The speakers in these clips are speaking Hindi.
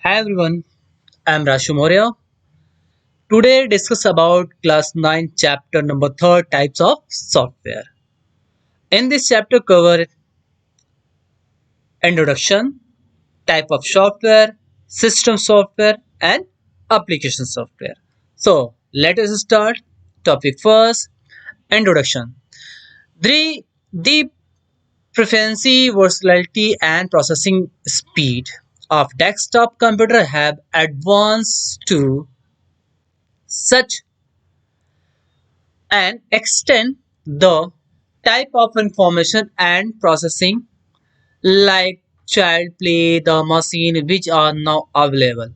Hi everyone, I am Rashu Maurya. Today discuss about class 9 chapter number 3 types of software. In this chapter cover introduction, type of software, system software and application software. So let us start. Topic first, introduction. The frequency, versatility and processing speed of desktop computer have advanced to such and extend the type of information and processing like child play the machine which are now available.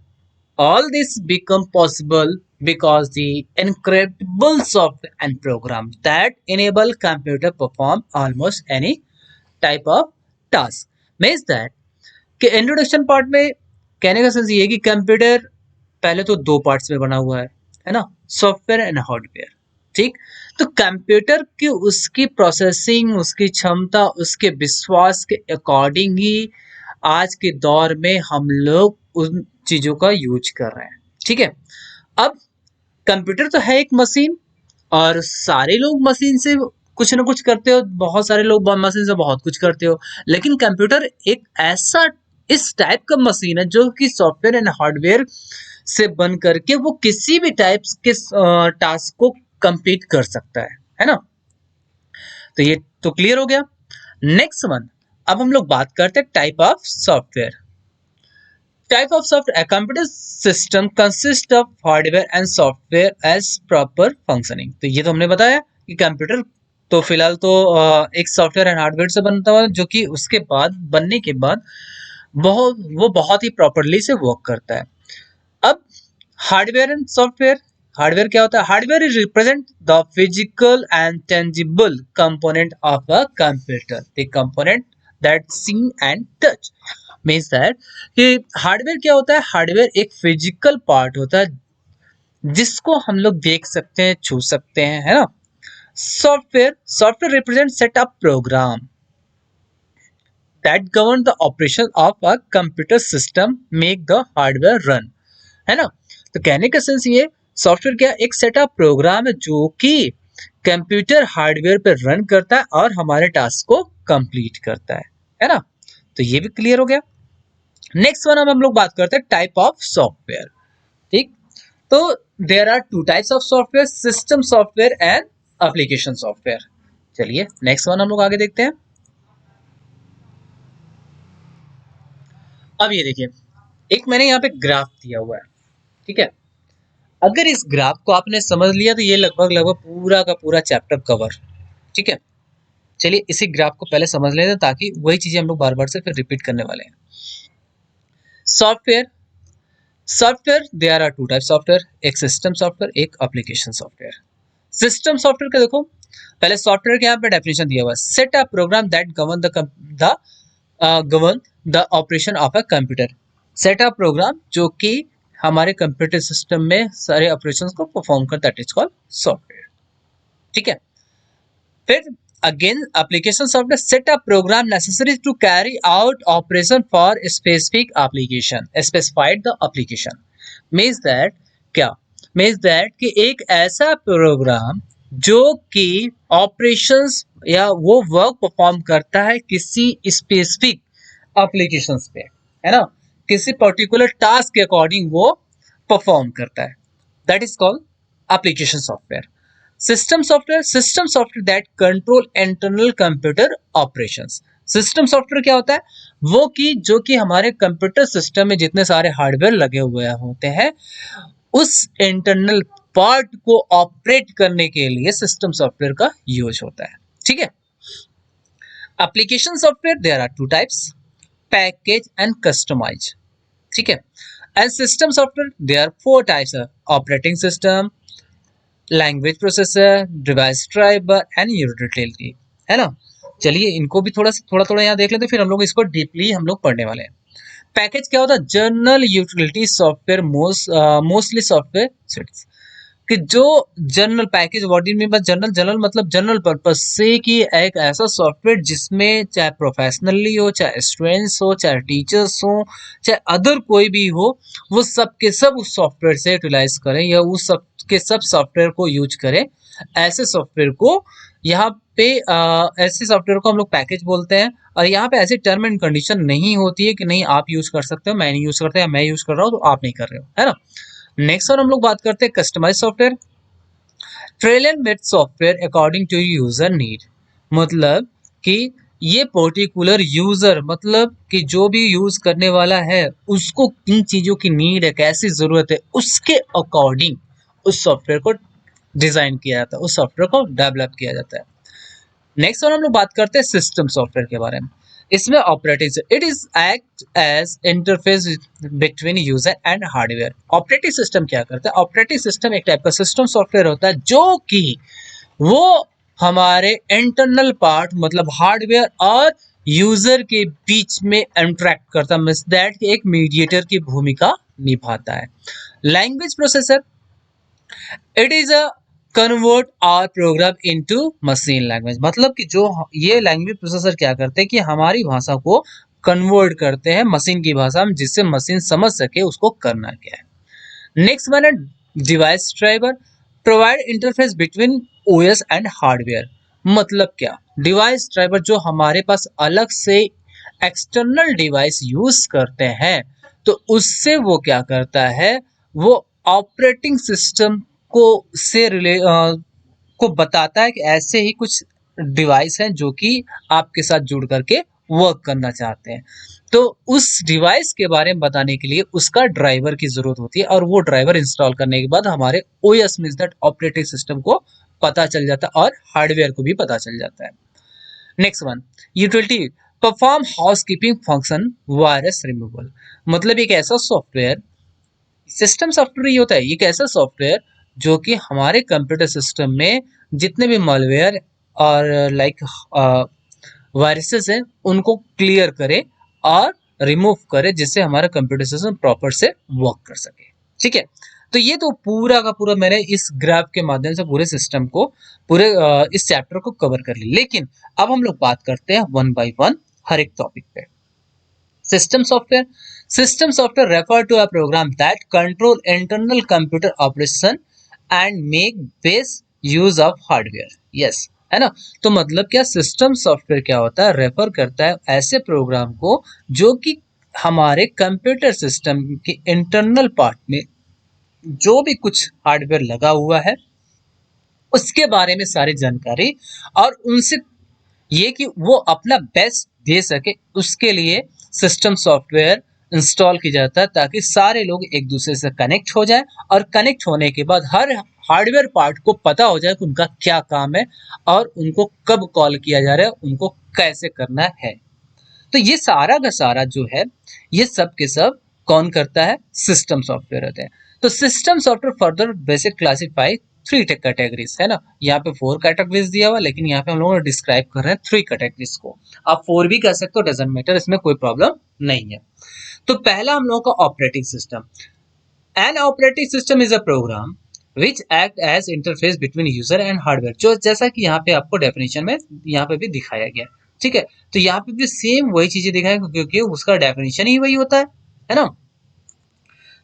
All this become possible because the incredible software and programs that enable computer perform almost any type of task. Means that कि इंट्रोडक्शन पार्ट में कहने का सेंस ये है कि कंप्यूटर पहले तो दो पार्ट्स में बना हुआ है ना, सॉफ्टवेयर एंड हार्डवेयर। ठीक, तो कंप्यूटर की उसकी प्रोसेसिंग, उसकी क्षमता, उसके विश्वास के अकॉर्डिंग ही आज के दौर में हम लोग उन चीजों का यूज कर रहे हैं। ठीक है, अब कंप्यूटर तो है एक मशीन और सारे लोग मशीन से कुछ ना कुछ करते हो, बहुत सारे लोग मशीन से बहुत कुछ करते हो, लेकिन कंप्यूटर एक ऐसा इस टाइप का मशीन है जो कि सॉफ्टवेयर एंड हार्डवेयर से बन करके वो किसी भी टाइप के टास्क को कंप्लीट कर सकता है ना। तो ये तो क्लियर हो गया। नेक्स्ट वन, अब हम लोग बात करते हैं type of software. Type of software, a computer system consists of hardware and software as proper functioning। तो ये तो हमने बताया कि कंप्यूटर तो फिलहाल तो एक सॉफ्टवेयर एंड हार्डवेयर से बनता हुआ जो कि उसके बाद बनने के बाद बहुत ही प्रॉपरली से वर्क करता है। अब हार्डवेयर एंड सॉफ्टवेयर, हार्डवेयर क्या होता है? Hardware is represent the physical and tangible component of a computer, the component that seen and touch. Means that कि हार्डवेयर क्या होता है? हार्डवेयर एक फिजिकल पार्ट होता है जिसको हम लोग देख सकते हैं, छू सकते हैं, है ना। Software, software represent set up program that govern the operation of a computer system, make the hardware run, है ना। तो कहने का सेंस ये, सॉफ्टवेयर क्या, एक सेटअप प्रोग्राम है जो कि कंप्यूटर हार्डवेयर पे रन करता है और हमारे टास्क को कंप्लीट करता है ना। तो ये भी क्लियर हो गया। नेक्स्ट वन, अब हम लोग बात करते हैं टाइप ऑफ सॉफ्टवेयर। ठीक, तो there are two types of software, system software and application software. चलिए नेक्स्ट वन हम लोग आगे देखते हैं। अब ये देखिए, एक मैंने यहाँ पे ग्राफ दिया हुआ है। ठीक है, अगर इस ग्राफ को आपने समझ लिया तो ये लगभग लगभग पूरा का पूरा चैप्टर कवर। ठीक है, चलिए इसी ग्राफ को पहले समझ लेते हैं ताकि वही चीजें हम लोग बार बार से फिर रिपीट करने वाले हैं। Software, software there are two type software, एक सिस्टम सॉफ्टवेयर, एक एप्लीकेशन सॉफ्टवेयर। सिस्टम सॉफ्टवेयर का देखो, पहले सॉफ्टवेयर के यहाँ पे डेफिनेशन दिया हुआ है, set a program that govern the operation of a computer. Set a program जो कि हमारे कंप्यूटर सिस्टम में सारे ऑपरेशंस को परफॉर्म कर, दैट इज कॉल्ड सॉफ्टवेयर। ठीक है, फिर again application software, set a program necessary to carry out operation for specific application, specified the application। means that क्या, means that कि एक ऐसा प्रोग्राम जो कि ऑपरेशंस या वो वर्क परफॉर्म करता है किसी स्पेसिफिक एप्लीकेशंस पे, है ना, किसी पर्टिकुलर टास्क के अकॉर्डिंग वो परफॉर्म करता है, that is called application software. System software, system software that control internal computer operations. System software क्या होता है? वो कि जो कि हमारे कंप्यूटर सिस्टम में जितने सारे हार्डवेयर लगे हुए होते हैं उस इंटरनल पार्ट को ऑपरेट करने के लिए सिस्टम सॉफ्टवेयर का यूज होता है। ठीक है, application software there are two types, package and customize. ठीक है, and system software there are four types, operating system, language processor, device driver and utility, है ना। चलिए इनको भी थोड़ा थोड़ा यहाँ देख लेते हैं, फिर हम लोग इसको डीपली हम लोग पढ़ने वाले हैं। पैकेज क्या होता है? General utility software, mostly software कि जो general package, what do mean by general, general मतलब जनरल पर्पस से, कि एक ऐसा सॉफ्टवेयर जिसमें चाहे प्रोफेशनली हो, चाहे स्टूडेंट्स हो, चाहे टीचर्स हो, चाहे अदर कोई भी हो, वो सब के सब उस सॉफ्टवेयर से यूटिलाइज करें या उस सब के सब सॉफ्टवेयर को यूज करें। ऐसे सॉफ्टवेयर को यहाँ पे ऐसे सॉफ्टवेयर को हम लोग पैकेज बोलते हैं। और यहाँ पे ऐसी टर्म एंड कंडीशन नहीं होती है कि नहीं आप यूज कर सकते हो, मैं नहीं यूज करता, या मैं यूज कर रहा हूँ तो आप नहीं कर रहे हो, है ना। नेक्स्ट और हम लोग बात करते हैं customize software. Tailor made software according to user need, मतलब कि ये पर्टिकुलर यूजर, मतलब कि जो भी यूज करने वाला है उसको किन चीजों की नीड है, कैसी जरूरत है, उसके अकॉर्डिंग उस सॉफ्टवेयर को डिजाइन किया जाता है, उस सॉफ्टवेयर को डेवलप किया जाता है। नेक्स्ट और हम लोग बात करते हैं सिस्टम सॉफ्टवेयर के बारे में। इसमें operating, it is act as interface between user and hardware. Operating system क्या करता है? ऑपरेटिंग सिस्टम एक टाइप का सिस्टम सॉफ्टवेयर होता है जो कि वो हमारे इंटरनल पार्ट मतलब हार्डवेयर और यूजर के बीच में इंटरेक्ट करता है, मींस दैट एक मीडिएटर की भूमिका निभाता है। Language processor, it is a convert our program into machine language, मतलब कि जो ये लैंग्वेज प्रोसेसर क्या करते हैं कि हमारी भाषा को कन्वर्ट करते हैं मशीन की भाषा में, जिससे मशीन समझ सके उसको करना क्या है। नेक्स्ट वन है device driver, provide interface between OS and hardware. मतलब क्या? डिवाइस ड्राइवर जो हमारे पास अलग से एक्सटर्नल डिवाइस यूज करते हैं, तो उससे वो क्या करता है, वो ऑपरेटिंग सिस्टम को से को बताता है कि ऐसे ही कुछ डिवाइस हैं जो कि आपके साथ जुड़ करके वर्क करना चाहते हैं। तो उस डिवाइस के बारे में बताने के लिए उसका ड्राइवर की जरूरत होती है, और वो ड्राइवर इंस्टॉल करने के बाद हमारे OS means that operating system को पता चल जाता है और हार्डवेयर को भी पता चल जाता है। Next one, utility, perform housekeeping function, virus removal. मतलब एक ऐसा सॉफ्टवेयर, सिस्टम सॉफ्टवेयर ये होता है, एक ऐसा सॉफ्टवेयर जो कि हमारे कंप्यूटर सिस्टम में जितने भी मॉलवेयर और लाइक वायरसेस हैं उनको क्लियर करे और रिमूव करे, जिससे हमारा कंप्यूटर सिस्टम प्रॉपर से वर्क कर सके। ठीक है, तो ये तो पूरा का पूरा मैंने इस ग्राफ के माध्यम से पूरे सिस्टम को, पूरे इस चैप्टर को कवर कर लिया। लेकिन अब हम लोग बात करते हैं वन बाय वन हर एक टॉपिक पे। System software. System software refer to a program that control internal computer operation and make best use of hardware. Yes, है ना। तो मतलब क्या, सिस्टम सॉफ्टवेयर क्या होता है, रेफर करता है ऐसे प्रोग्राम को जो कि हमारे कंप्यूटर सिस्टम के इंटरनल पार्ट में जो भी कुछ हार्डवेयर लगा हुआ है उसके बारे में सारी जानकारी, और उनसे ये कि वो अपना बेस्ट दे सके उसके लिए सिस्टम सॉफ्टवेयर इंस्टॉल किया जाता है, ताकि सारे लोग एक दूसरे से कनेक्ट हो जाए, और कनेक्ट होने के बाद हर हार्डवेयर पार्ट को पता हो जाए कि उनका क्या काम है और उनको कब कॉल किया जा रहा है, उनको कैसे करना है। तो ये सारा का सारा जो है, ये सब के सब कौन करता है? सिस्टम सॉफ्टवेयर होते हैं। तो system software further basic classify three categories, है ना। यहाँ पे 4 कैटेगरीज दिया हुआ, लेकिन यहाँ पे हम लोग डिस्क्राइब कर रहे हैं 3 कैटेगरीज को। आप 4 भी कह सकते हो, डजेंट मैटर, इसमें कोई प्रॉब्लम नहीं है। तो पहला हम लोगों का operating system. An operating system is a program which act as interface between user and hardware, जो जैसा कि यहाँ पे आपको डेफिनेशन में यहाँ पे भी दिखाया गया। ठीक है, तो यहाँ पे भी सेम वही चीजें दिखाएंगे क्योंकि उसका डेफिनेशन ही वही होता है ना।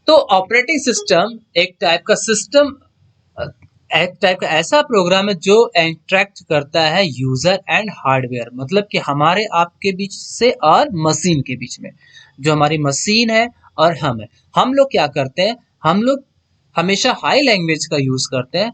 तो ऑपरेटिंग सिस्टम एक टाइप का सिस्टम, एक टाइप का ऐसा प्रोग्राम है जो इंटरेक्ट करता है यूजर एंड हार्डवेयर, मतलब कि हमारे आपके बीच से और मशीन के बीच में। जो हमारी मशीन है और हम है, हम लोग क्या करते हैं, हम लोग हमेशा हाई लैंग्वेज का यूज करते हैं,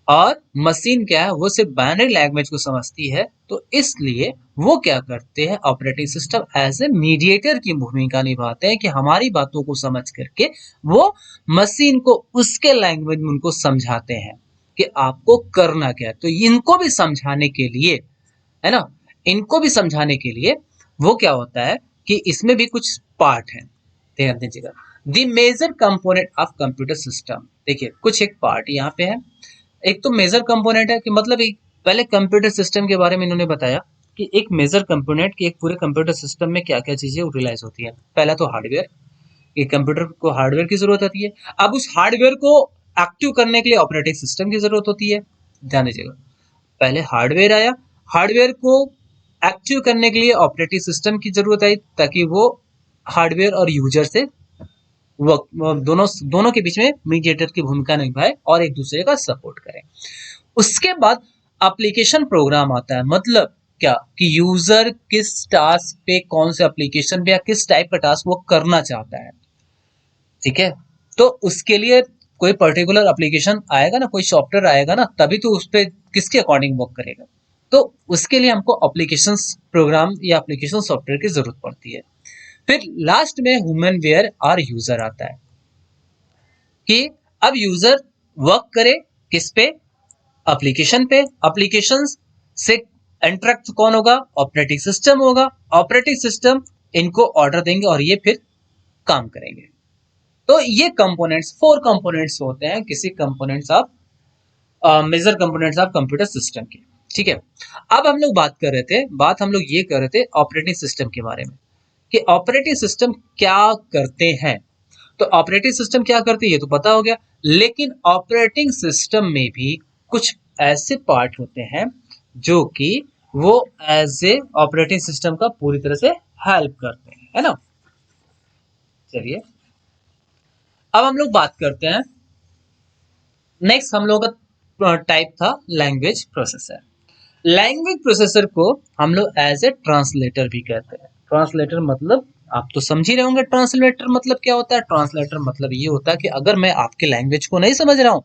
और मशीन क्या है, वो सिर्फ बाइनरी लैंग्वेज को समझती है। तो इसलिए वो क्या करते हैं, operating system as a mediator की भूमिका निभाते हैं कि हमारी बातों को समझ करके वो मशीन को उसके लैंग्वेज में उनको समझाते हैं कि आपको करना क्या है। तो इनको भी समझाने के लिए, है ना, इनको भी समझाने के लिए वो क्या होता है कि इसमें भी कुछ पार्ट है, ध्यान दीजिएगा। The major component of computer system, देखिए कुछ एक पार्ट यहाँ पे है। एक तो मेजर कंपोनेंट है कि मतलब एक, पहले कंप्यूटर सिस्टम के बारे में इन्होंने बताया कि एक मेजर कंपोनेंट की एक पूरे कंप्यूटर सिस्टम में क्या क्या चीजें यूटिलाइज होती है। पहला तो हार्डवेयर, एक कंप्यूटर को हार्डवेयर की जरूरत होती है। अब उस हार्डवेयर को एक्टिव करने के लिए ऑपरेटिंग सिस्टम की जरूरत होती है। ध्यान दीजिएगा, पहले हार्डवेयर आया, हार्डवेयर को एक्टिव करने के लिए ऑपरेटिंग सिस्टम की जरूरत आई ताकि वो हार्डवेयर और यूजर से दोनों दोनों के बीच में मीडिएटर की भूमिका निभाए और एक दूसरे का सपोर्ट करें। उसके बाद एप्लीकेशन प्रोग्राम आता है, मतलब क्या कि यूजर किस टास्क पे, कौन से एप्लीकेशन पे या किस टाइप का टास्क वो करना चाहता है। ठीक है, तो उसके लिए कोई पर्टिकुलर एप्लीकेशन आएगा ना, कोई सॉफ्टवेयर आएगा ना, तभी तो उस पर किसके अकॉर्डिंग वर्क करेगा। तो उसके लिए हमको एप्लीकेशन प्रोग्राम या एप्लीकेशन सॉफ्टवेयर की जरूरत पड़ती है। फिर लास्ट में ह्यूमन वेयर और यूजर आता है कि अब यूजर वर्क करे किस पे, एप्लीकेशन पे। एप्लीकेशन से इंटरेक्ट कौन होगा, ऑपरेटिंग सिस्टम होगा। ऑपरेटिंग सिस्टम इनको ऑर्डर देंगे और ये फिर काम करेंगे। तो ये कंपोनेंट्स, 4 कंपोनेंट्स होते हैं किसी components of major components of computer system के। ठीक है, अब हम लोग बात हम लोग ये कर रहे थे ऑपरेटिंग सिस्टम के बारे में कि ऑपरेटिंग सिस्टम क्या करते हैं। तो ऑपरेटिंग सिस्टम क्या करते हैं ये तो पता हो गया, लेकिन ऑपरेटिंग सिस्टम में भी कुछ ऐसे पार्ट होते हैं जो कि वो एज ए ऑपरेटिंग सिस्टम का पूरी तरह से हेल्प करते हैं, है ना। चलिए अब हम लोग बात करते हैं, नेक्स्ट हम लोग का टाइप था लैंग्वेज प्रोसेसर। लैंग्वेज प्रोसेसर को हम लोग एज ए ट्रांसलेटर भी कहते हैं। ट्रांसलेटर मतलब आप तो समझ ही रहे होंगे, ट्रांसलेटर मतलब क्या होता है। ट्रांसलेटर मतलब ये होता है कि अगर मैं आपके लैंग्वेज को नहीं समझ रहा हूँ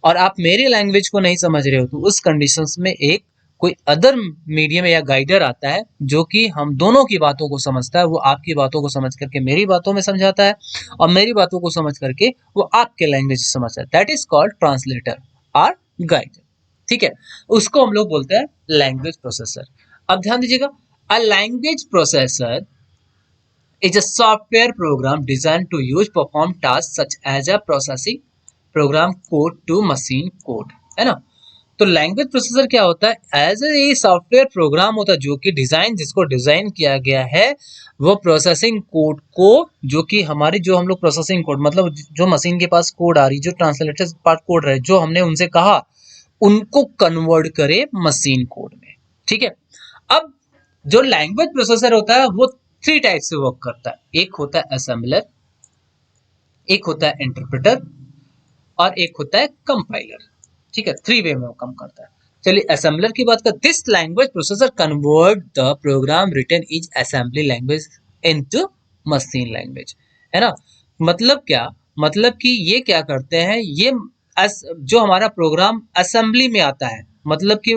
और आप मेरे लैंग्वेज को नहीं समझ रहे हो, तो उस कंडीशंस में एक कोई अदर मीडियम या गाइडर आता है जो कि हम दोनों की बातों को समझता है। वो आपकी बातों को समझ करके मेरी बातों में समझाता है और मेरी बातों को समझ करके वो आपके लैंग्वेज समझता है। दैट इज कॉल्ड ट्रांसलेटर और गाइडर। ठीक है, उसको हम लोग बोलते हैं लैंग्वेज प्रोसेसर। अब ध्यान दीजिएगा, a language processor is a software program designed to use perform tasks such as a processing program code to machine code, है ना। तो लैंग्वेज प्रोसेसर क्या होता है, एज ए सॉफ्टवेयर प्रोग्राम होता है जो कि जिसको डिजाइन किया गया है वो प्रोसेसिंग कोड को, जो कि हमारी जो हम लोग प्रोसेसिंग कोड मतलब जो मशीन के पास कोड आ रही, जो ट्रांसलेटर पार्ट कोड रहे, जो हमने उनसे कहा उनको कन्वर्ट करे मशीन कोड में। ठीक है, अब जो लैंग्वेज प्रोसेसर होता है वो 3 टाइप से वर्क करता है। एक होता है असेंबलर, एक होता है इंटरप्रेटर और एक होता है कंपाइलर। ठीक है, 3 वे में वो काम करता है। चलिए असेंबलर की बात कर, this language processor convert the program written is assembly language into machine language, है ना। मतलब क्या, मतलब कि ये क्या करते हैं, ये जो हमारा प्रोग्राम असेंबली में आता है, मतलब कि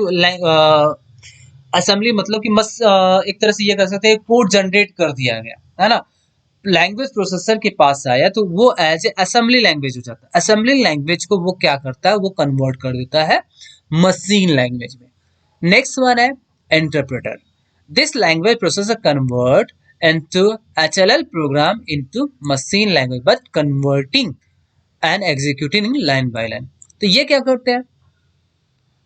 असेंबली मतलब कि एक तरह से ये कह सकते हैं कोड जनरेट कर दिया गया, है ना। लैंग्वेज प्रोसेसर के पास आया तो वो एज ए असेंबली लैंग्वेज हो जाता है। असेंबली लैंग्वेज को वो क्या करता है, वो कन्वर्ट कर देता है मशीन लैंग्वेज में। नेक्स्ट वन है interpreter. This language processor convert into HLL program into machine language but converting and executing in line by line। तो ये क्या करते हैं,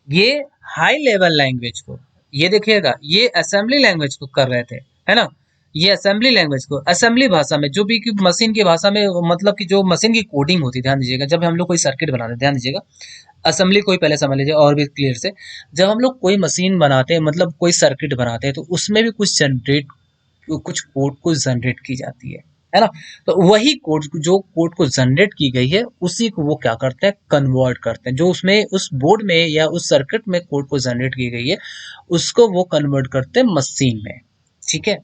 ये हाई लेवल लैंग्वेज को, ये देखिएगा ये असेंबली लैंग्वेज को कर रहे थे, है ना। ये असेंबली लैंग्वेज को असेंबली भाषा में, जो भी की मशीन की भाषा में, मतलब कि जो मशीन की कोडिंग होती है, ध्यान दीजिएगा जब हम लोग कोई सर्किट बनाते हैं, ध्यान दीजिएगा असेंबली कोई पहले समझ लीजिए और भी क्लियर से। जब हम लोग कोई मशीन बनाते हैं, मतलब कोई सर्किट बनाते हैं, तो उसमें भी कुछ कोड को जनरेट की जाती है ना। तो वही कोड, जो कोड को जनरेट की गई है उसी को वो क्या करते हैं, कन्वर्ट करते हैं। जो उसमें उस बोर्ड में या उस सर्किट में कोड को जनरेट की गई है उसको वो कन्वर्ट करते हैं मशीन में। ठीक है,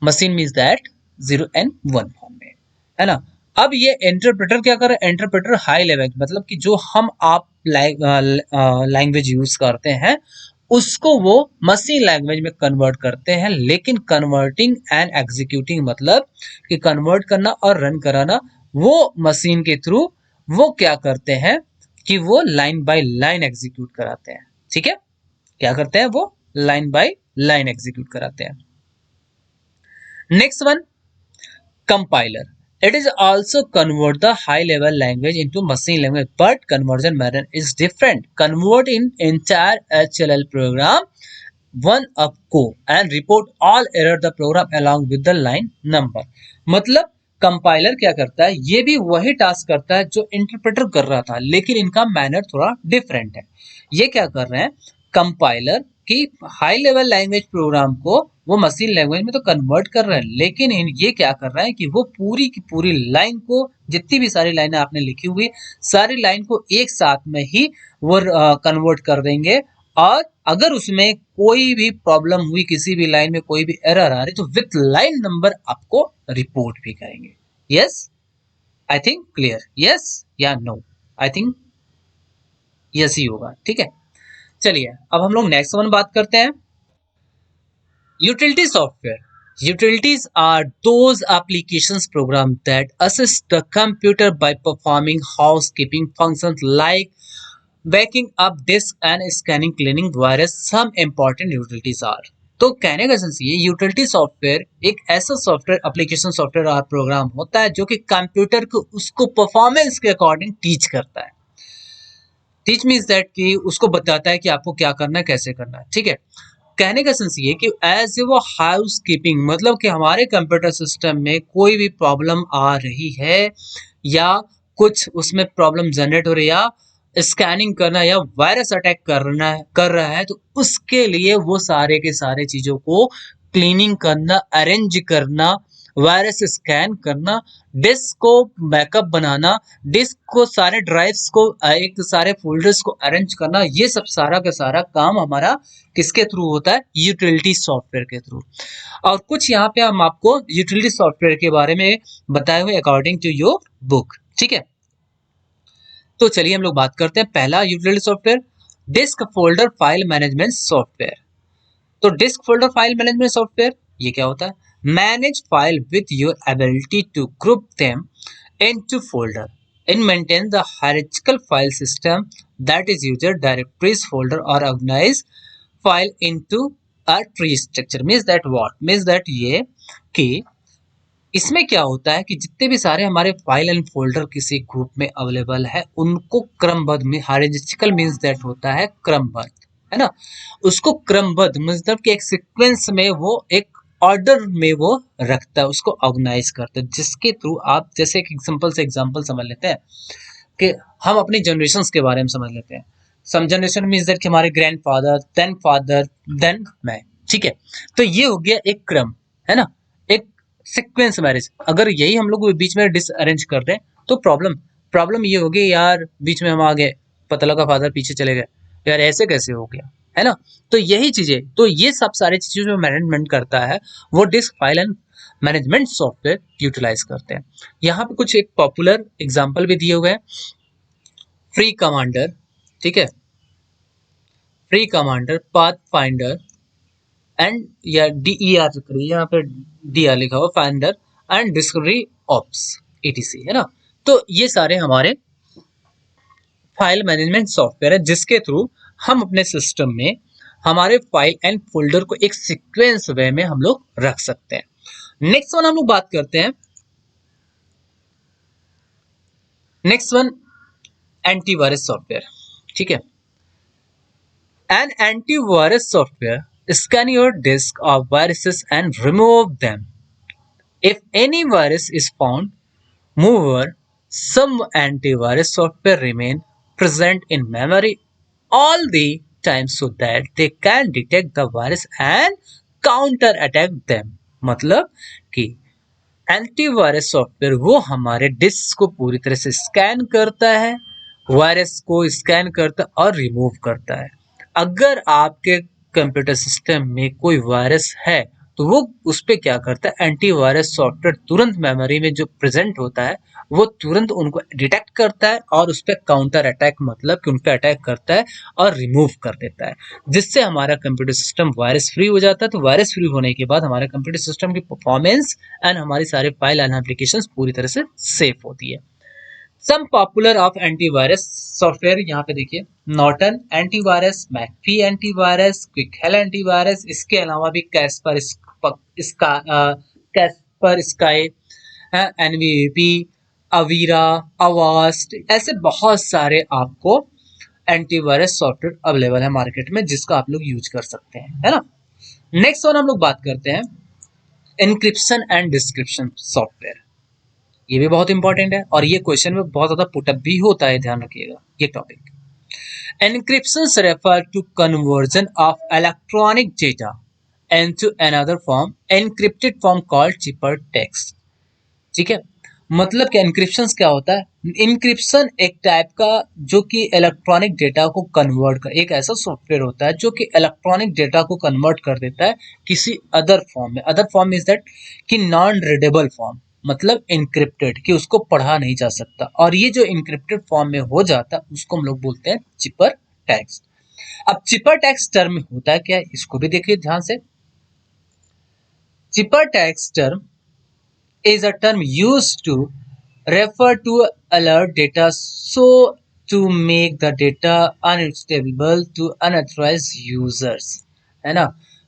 machine means that 0 and 1 form में, है ना। अब ये इंटरप्रेटर क्या कर रहा है, इंटरप्रेटर हाई लेवल, मतलब कि जो हम आप लैंग्वेज यूज करते हैं उसको वो मशीन लैंग्वेज में कन्वर्ट करते हैं। लेकिन कन्वर्टिंग एंड एग्जीक्यूटिंग मतलब कि कन्वर्ट करना और रन कराना, वो मशीन के थ्रू वो क्या करते हैं कि वो लाइन बाय लाइन एग्जीक्यूट कराते हैं। ठीक है, क्या करते हैं, वो लाइन बाय लाइन एग्जीक्यूट कराते हैं। Next one, compiler. It is also convert the high level language into machine language, but conversion method is different. Convert in entire HLL program one up go and report all error the program along with the line number। मतलब कंपाइलर क्या करता है, ये भी वही टास्क करता है जो इंटरप्रेटर कर रहा था, लेकिन इनका मैनर थोड़ा डिफरेंट है। ये क्या कर रहे हैं, कंपाइलर की हाई लेवल लैंग्वेज प्रोग्राम को वो मशीन लैंग्वेज में तो कन्वर्ट कर रहे हैं, लेकिन ये क्या कर रहे हैं कि वो पूरी की पूरी लाइन को, जितनी भी सारी लाइनें आपने लिखी हुई, सारी लाइन को एक साथ में ही वो कन्वर्ट कर देंगे। और अगर उसमें कोई भी प्रॉब्लम हुई, किसी भी लाइन में कोई भी एरर आ रही, तो विथ लाइन नंबर आपको रिपोर्ट भी करेंगे। Yes, I think clear, yes या नो? आई थिंक यस ही होगा, ठीक है। चलिए अब हम लोग नेक्स्ट वन बात करते हैं, utility software. Utilities are those applications program that assist the computer by performing housekeeping functions like backing up disk and scanning cleaning whereas some important utilities are। तो कहने का सेंस ये, यूटिलिटी सॉफ्टवेयर एक ऐसा सॉफ्टवेयर एप्लीकेशन सॉफ्टवेयर और प्रोग्राम होता है जो कि कंप्यूटर को उसको परफॉर्मेंस के अकॉर्डिंग टीच करता है। टीच मीन्स दैट कि उसको बताता है कि आपको क्या करना है, कैसे करना है, ठीक है। कहने का सेंस ये कि एज ए वो हाउस कीपिंग, मतलब कि हमारे कंप्यूटर सिस्टम में कोई भी प्रॉब्लम आ रही है या कुछ उसमें प्रॉब्लम जनरेट हो रही है या स्कैनिंग करना या वायरस अटैक कर रहा है, तो उसके लिए वो सारे के सारे चीजों को क्लीनिंग करना, अरेंज करना, वायरस स्कैन करना, डिस्क को बैकअप बनाना, डिस्क को सारे ड्राइव्स को एक सारे फोल्डर्स को अरेंज करना, ये सब सारा का सारा काम हमारा किसके थ्रू होता है, यूटिलिटी सॉफ्टवेयर के थ्रू। और कुछ यहाँ पे हम आपको यूटिलिटी सॉफ्टवेयर के बारे में बताए हुए अकॉर्डिंग टू योर बुक, ठीक है। तो चलिए हम लोग बात करते हैं पहला utility software, disk folder file management software. तो disk folder file management software ये क्या होता है, manage file with your ability to group them into folder and maintain the hierarchical file system that is user directories folder or organize file into a tree structure। means that what means that ये कि इसमें क्या होता है कि जितने भी सारे हमारे फाइल एंड फोल्डर किसी ग्रुप में अवेलेबल है, उनको क्रमबद्ध में, हायरार्चिकल मींस दैट होता है क्रमबद्ध, है ना, उसको क्रमबद्ध मतलब कि एक सीक्वेंस में वो एक ऑर्डर में वो रखता है, उसको ऑर्गेनाइज करता है, जिसके थ्रू आप जैसे एक एग्जांपल समझ लेते हैं कि हम अपनी जनरेशंस के बारे में समझ लेते हैं। सम जनरेशन मींस दैट कि हमारे फादर देन मैं, ठीक है। तो ये हो गया एक क्रम, है ना, एक सीक्वेंस मैरिज। अगर यही हम लोग बीच में डिसअरेंज कर दें तो प्रॉब्लम ये होगी यार, बीच में हम आ गए, पता लगा फादर पीछे चले गए, यार ऐसे कैसे हो गया, है ना। तो यही चीजें, तो ये सब सारी चीजें जो मैनेजमेंट करता है वो disk file and management software utilize करते हैं। यहाँ पे कुछ एक पॉपुलर एग्जाम्पल भी दिए हुए हैं, फ्री कमांडर, ठीक है, free commander, path finder and या DER करिए, यहाँ पे DR लिखा हुआ, finder and discovery ops ETC, है ना। तो ये सारे हमारे फाइल मैनेजमेंट सॉफ्टवेयर है जिसके थ्रू हम अपने सिस्टम में हमारे फाइल एंड फोल्डर को एक सीक्वेंस वे में हम लोग रख सकते हैं। नेक्स्ट वन हम लोग बात करते हैं, नेक्स्ट वन एंटीवायरस सॉफ्टवेयर, ठीक है। An antivirus software scan your disk of viruses and remove them. If any virus is found, moreover, some antivirus software remain present in memory all the time so that they can detect the virus and counter attack them। मतलब कि एंटीवायरस सॉफ्टवेयर वो हमारे डिस्क को पूरी तरह से स्कैन करता है, वायरस को स्कैन करता है और रिमूव करता है। अगर आपके कंप्यूटर सिस्टम में कोई वायरस है तो वो उस पर क्या करता है, एंटीवायरस सॉफ्टवेयर तुरंत मेमोरी में जो प्रेजेंट होता है वो तुरंत उनको डिटेक्ट करता है और उस पर काउंटर अटैक, मतलब कि उन पर अटैक करता है और रिमूव कर देता है, जिससे हमारा कंप्यूटर सिस्टम वायरस फ्री हो जाता है। तो वायरस फ्री होने के बाद हमारे कंप्यूटर सिस्टम की परफॉर्मेंस एंड हमारी सारे फाइल एंड एप्लीकेशंस पूरी तरह से सेफ होती है। Some popular of antivirus software यहाँ पे देखिए, Norton antivirus, McAfee antivirus, Quick Heal antivirus, इसके अलावा भी Kaspersky, NVP, Avira, Avast, ऐसे बहुत सारे आपको एंटीवायरस सॉफ्टवेयर अवेलेबल है मार्केट में जिसका आप लोग यूज कर सकते हैं, है ना। नेक्स्ट वन हम लोग बात करते हैं एनक्रिप्शन एंड डिस्क्रिप्शन सॉफ्टवेयर। ये भी बहुत इंपॉर्टेंट है और ये क्वेश्चन में बहुत ज्यादा पुटअप भी होता है, ध्यान रखिएगा ये topic. Encryptions refer to conversion of electronic data into another form, encrypted form called ciphertext। ठीक है, मतलब कि एनक्रिप्शन क्या होता है? इंक्रिप्शन एक टाइप का जो कि इलेक्ट्रॉनिक डेटा को कन्वर्ट कर, एक ऐसा सॉफ्टवेयर होता है जो कि इलेक्ट्रॉनिक डेटा को कन्वर्ट कर देता है किसी अदर फॉर्म में। अदर फॉर्म इज दैट कि नॉन रीडेबल फॉर्म, मतलब इनक्रिप्टेड, कि उसको पढ़ा नहीं जा सकता। और ये जो इनक्रिप्टेड फॉर्म में हो जाता है उसको हम लोग बोलते हैं चिपर टेक्स्ट। अब चिपर टेक्स्ट टर्म होता है क्या, इसको भी देखिए ध्यान से। Cheaper text term is a term used to refer to alert data so to make the data unstable to unauthorized users, है ना।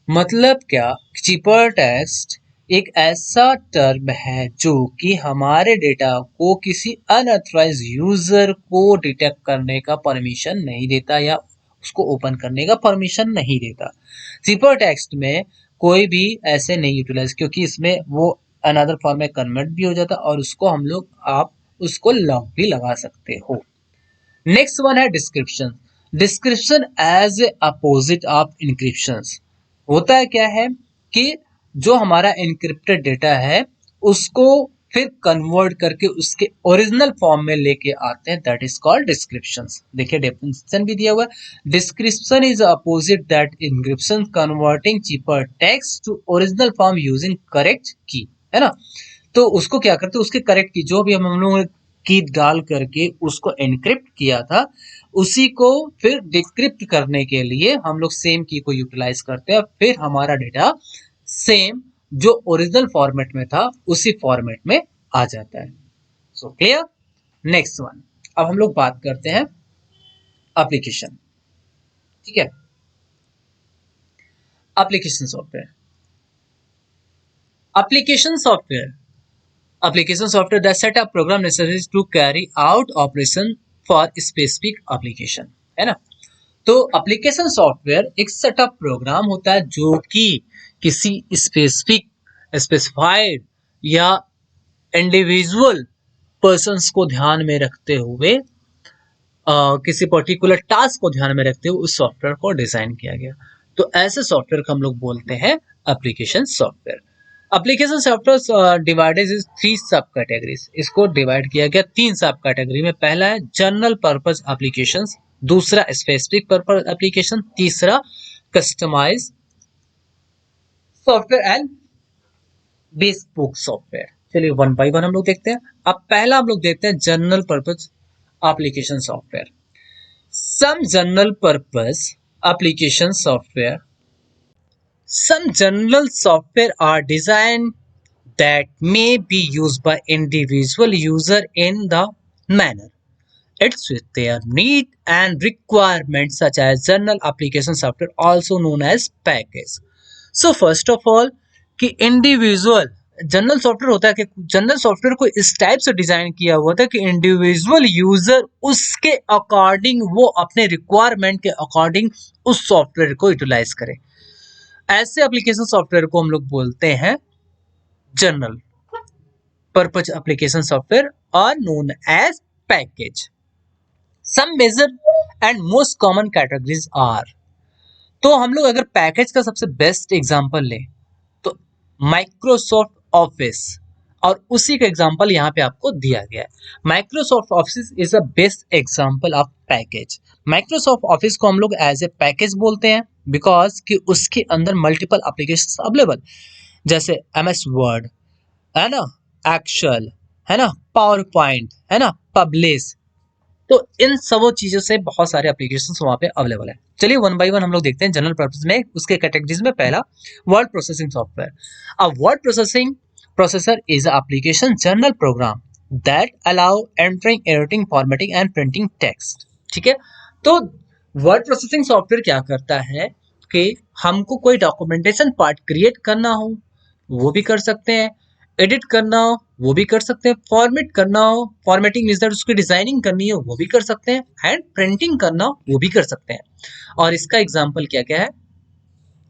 मतलब क्या, चीपर टेक्स्ट एक ऐसा टर्म है जो कि हमारे डेटा को किसी अनऑथराइज यूजर को डिटेक्ट करने का परमिशन नहीं देता या उसको ओपन करने का परमिशन नहीं देता। चीपर टेक्स्ट में कोई भी ऐसे नहीं यूटिलाइज, क्योंकि इसमें वो अनदर फॉर्म में कन्वर्ट भी हो जाता और उसको हम लोग आप उसको लॉक भी लगा सकते हो। नेक्स्ट वन है description. Description as a opposite of encryption. होता है क्या है कि जो हमारा इनक्रिप्टेड डेटा है उसको फिर कन्वर्ट करके उसके ओरिजिनल फॉर्म में लेके आते हैं, दैट इज कॉल्ड डिस्क्रिप्शन। देखिए डेफिनेशन भी दिया हुआ है, description is opposite that encryption converting cipher text to original form using correct key, है ना। तो उसको क्या करते हैं, उसके करेक्ट की जो भी हम लोगों ने की डाल करके उसको एनक्रिप्ट किया था उसी को फिर डिक्रिप्ट करने के लिए हम लोग सेम की को यूटिलाइज करते हैं, फिर हमारा डेटा सेम जो ओरिजिनल फॉर्मेट में था उसी फॉर्मेट में आ जाता है। So clear. नेक्स्ट वन, अब हम लोग बात करते हैं एप्लीकेशन। ठीक है, application software. Application software, application software that set up program necessary to carry out operation for specific application, है ना। तो एप्लीकेशन सॉफ्टवेयर एक सेटअप प्रोग्राम होता है जो कि किसी स्पेसिफिक, स्पेसिफाइड या इंडिविजुअल पर्सन्स को ध्यान में रखते हुए किसी पर्टिकुलर टास्क को ध्यान में रखते हुए उस सॉफ्टवेयर को डिजाइन किया गया। तो ऐसे सॉफ्टवेयर को हम लोग बोलते हैं application software. Application software divided is 3 सब कैटेगरीज। इसको डिवाइड किया गया 3 सब कैटेगरी में। पहला है जनरल पर्पस एप्लीकेशंस, दूसरा स्पेसिफिक पर्पस एप्लीकेशन, तीसरा customize software and bespoke software. चलिए वन बाय वन हम लोग देखते हैं। अब पहला हम लोग देखते हैं general purpose application software. Some general purpose application software. Some general software are designed that may be used by individual user in the manner it suits their need and requirements, such as general application software, also known as package. So first of all कि इंडिविजुअल जनरल सॉफ्टवेयर होता है कि जनरल सॉफ्टवेयर को इस टाइप से डिजाइन किया हुआ था कि इंडिविजुअल यूजर उसके अकॉर्डिंग, वो अपने रिक्वायरमेंट के अकॉर्डिंग उस सॉफ्टवेयर को यूटिलाइज करे। ऐसे एप्लीकेशन सॉफ्टवेयर को हम लोग बोलते हैं जनरल पर्पज एप्लीकेशन सॉफ्टवेयर और known as package. Some major and most common categories are, तो हम लोग अगर पैकेज का सबसे बेस्ट एग्जांपल लें तो माइक्रोसॉफ्ट ऑफिस, और उसी का एग्जांपल यहाँ पे आपको दिया गया है। Microsoft office is a best example of package. Microsoft office को हम लोग एज ए पैकेज बोलते हैं बिकॉज कि उसके अंदर मल्टीपल एप्लीकेशन अवेलेबल, जैसे एमएस वर्ड, है ना, एक्सेल, है ना, पावर पॉइंट, है ना, पब्लिश। तो इन सब चीजों से बहुत सारे एप्लीकेशंस वहां पे अवेलेबल है। चलिए वन बाय वन हम लोग देखते हैं जनरल पर्पस में उसके कैटेगरीज में। पहला word processing software. A word processing processor is a application general program that allow entering, editing, formatting and printing text. ठीक है, तो वर्ड प्रोसेसिंग सॉफ्टवेयर क्या करता है कि हमको कोई डॉक्यूमेंटेशन पार्ट क्रिएट करना हो वो भी कर सकते हैं, एडिट करना हो वो भी कर सकते हैं, फॉर्मेट करना हो, फॉर्मेटिंग मींस दैट उसकी डिजाइनिंग करनी हो वो भी कर सकते हैं, एंड प्रिंटिंग करना हो वो भी कर सकते हैं। और इसका एग्जांपल क्या क्या है,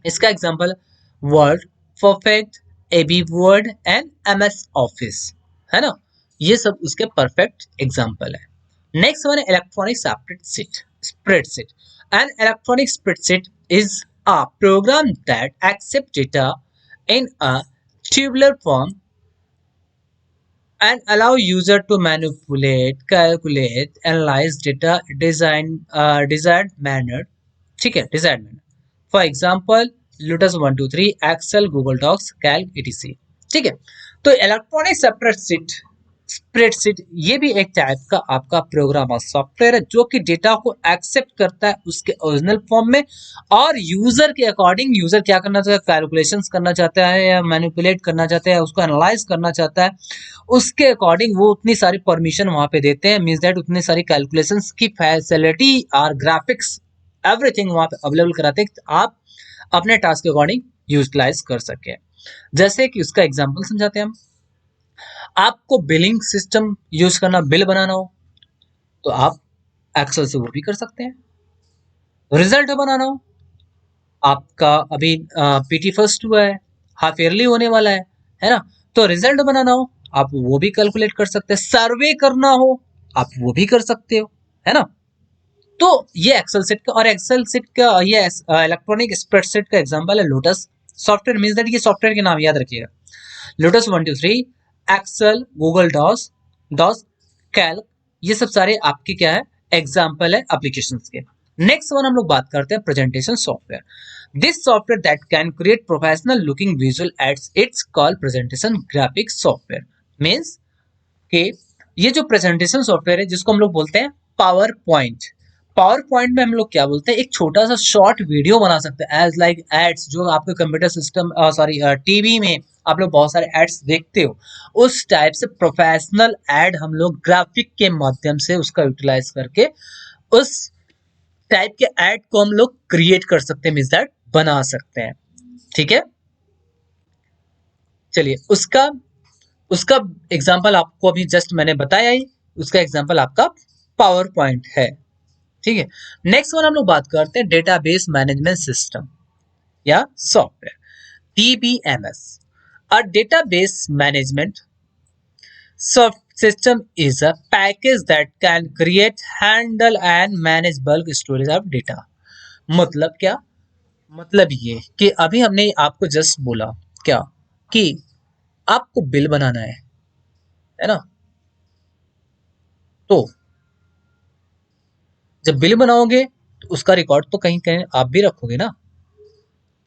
इसका example word perfect, AbiWord and MS Office, है ना। ये सब उसके परफेक्ट एग्जाम्पल है। नेक्स्ट वन है electronic spreadsheet. An electronic spreadsheet is a program that accepts data in a tabular form and allow user to manipulate, calculate, analyze data desired manner. ठीक है, desired manner. For example, Lotus 123, Excel, Google Docs, Calc, etc. ठीक है, तो इलेक्ट्रॉनिक स्प्रेडशीट ये भी एक टाइप का आपका प्रोग्राम और सॉफ्टवेयर है जो कि डेटा को एक्सेप्ट करता है उसके ओरिजिनल फॉर्म में, और यूजर के अकॉर्डिंग यूजर क्या करना चाहता है, कैलकुलेशंस करना चाहता है या मैनिपुलेट करना चाहता है, उसको एनालाइज करना चाहता है, उसके अकॉर्डिंग वो उतनी सारी परमिशन वहां पे देते हैं, मींस दैट उतनी सारी कैलकुलेशंस की फैसिलिटी और ग्राफिक्स एवरीथिंग वहां पे अवेलेबल कराते हैं कि आप अपने टास्क के अकॉर्डिंग यूटिलाइज कर सके। जैसे कि उसका एग्जांपल समझाते हैं हम। आपको बिलिंग सिस्टम यूज करना, बिल बनाना हो तो आप एक्सेल से वो भी कर सकते हैं। रिजल्ट बनाना हो, आपका अभी पीटी फर्स्ट हुआ है, हाफ ईयरली होने वाला है ना, तो रिजल्ट बनाना हो आप वो भी कैलकुलेट कर सकते हैं। सर्वे करना हो आप वो भी कर सकते हो, है ना। तो ये एक्सेल सीट का, और एक्सेल सीट का ये इलेक्ट्रॉनिक स्प्रेडशीट का एग्जांपल है लोटस सॉफ्टवेयर। मींस दैट ये सॉफ्टवेयर के नाम याद रखिएगा, Lotus 123, Excel, Google Docs, Calc, ये सब सारे आपके क्या है, एग्जांपल है एप्लीकेशंस के। नेक्स्ट वन हम लोग बात करते हैं presentation software. This software that can create professional looking visual aids, it's called presentation graphics software. Means कि ये जो प्रेजेंटेशन सॉफ्टवेयर है जिसको हम लोग बोलते हैं पावर पॉइंट। पावर पॉइंट में हम लोग क्या बोलते हैं, एक छोटा सा शॉर्ट वीडियो बना सकते हैं एज लाइक एड्स, जो आपके कंप्यूटर सिस्टम सॉरी टीवी में आप लोग बहुत सारे एड्स देखते हो, उस टाइप से प्रोफेशनल एड हम लोग ग्राफिक के माध्यम से उसका यूटिलाइज करके उस टाइप के एड को हम लोग क्रिएट कर सकते हैं, मींस दैट बना सकते हैं। ठीक है, चलिए उसका उसका एग्जांपल आपको अभी जस्ट मैंने बताया ही, उसका एग्जांपल आपका पावर पॉइंट है। ठीक है, नेक्स्ट वन हम लोग बात करते हैं डेटाबेस मैनेजमेंट सिस्टम या software, DBMS. A database management system is a package that can create, handle and manage bulk storage of data। मतलब क्या, मतलब ये कि अभी हमने आपको जस्ट बोला क्या, कि आपको बिल बनाना है ना, तो जब बिल बनाओगे तो उसका रिकॉर्ड तो कहीं कहीं आप भी रखोगे ना,